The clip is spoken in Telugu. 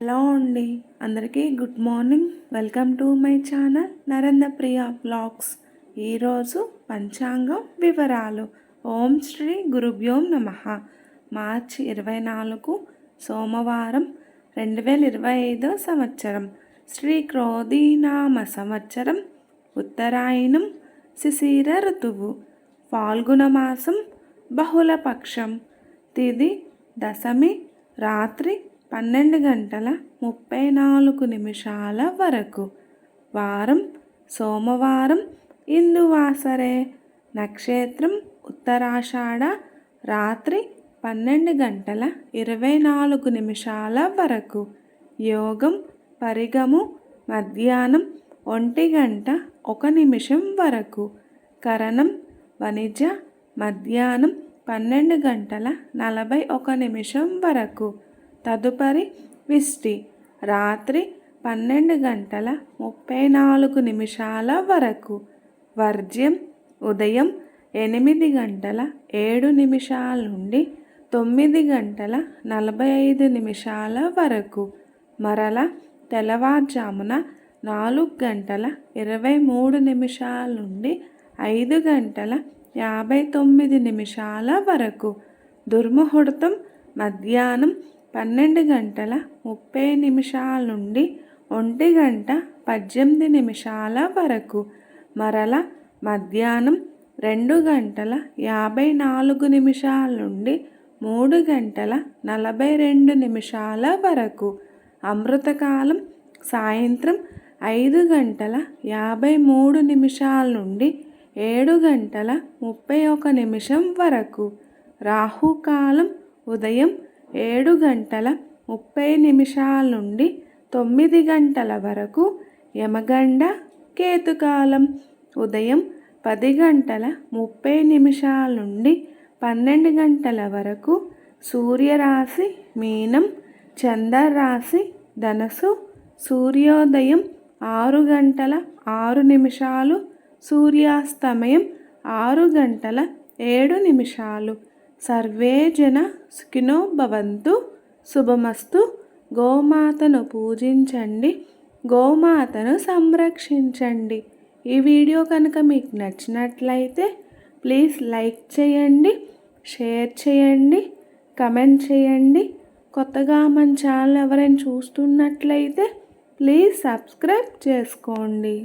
హలో అండి, అందరికీ good morning. Welcome to my channel Narendra Priya blogs. ఈరోజు పంచాంగం వివరాలు. ఓం శ్రీ గురుభ్యోం నమః. మార్చి 24 సోమవారం 2025 సంవత్సరం. శ్రీ క్రోధీనామ సంవత్సరం. ఉత్తరాయణం. శిశిర ఋతువు. ఫాల్గుణ మాసం. బహుళపక్షం. తిథి దశమి. రాత్రి 12:34 వరకు. వారం సోమవారం. ఇందువాసరే. నక్షత్రం ఉత్తరాషాఢ. రాత్రి 12:24 వరకు. యోగం పరిగము మధ్యాహ్నం 1:01 వరకు. కరణం వణిజ మధ్యాహ్నం 12:41 వరకు. తదుపరి విష్టి రాత్రి 12:34 వరకు. వర్జ్యం ఉదయం 8:07 నుండి 9:45 వరకు. మరల తెల్లవారుజామున 4:23 నుండి 5:59 వరకు. దుర్ముహూర్తం మధ్యాహ్నం 12:30 నుండి 1:18 వరకు. మరల మధ్యాహ్నం 2:54 నుండి 3:42 వరకు. అమృతకాలం సాయంత్రం 5:53 నుండి 7:31 వరకు. రాహుకాలం ఉదయం 7:30 నుండి 9 వరకు. యమగండ కేతుకాలం ఉదయం 10:30 నుండి 12 వరకు. సూర్యరాశి మీనం. చంద్రరాశి ధనస్సు. సూర్యోదయం 6:06. సూర్యాస్తమయం 6:07. సర్వే జన సుఖినో భవంతు. శుభమస్తు. గోమాతను పూజించండి, గోమాతను సంరక్షించండి. ఈ వీడియో కనుక మీకు నచ్చినట్లయితే ప్లీజ్ లైక్ చేయండి, షేర్ చేయండి, కమెంట్ చేయండి. కొత్తగా మన ఛానల్ ఎవరైనా చూస్తున్నట్లయితే ప్లీజ్ సబ్స్క్రైబ్ చేసుకోండి.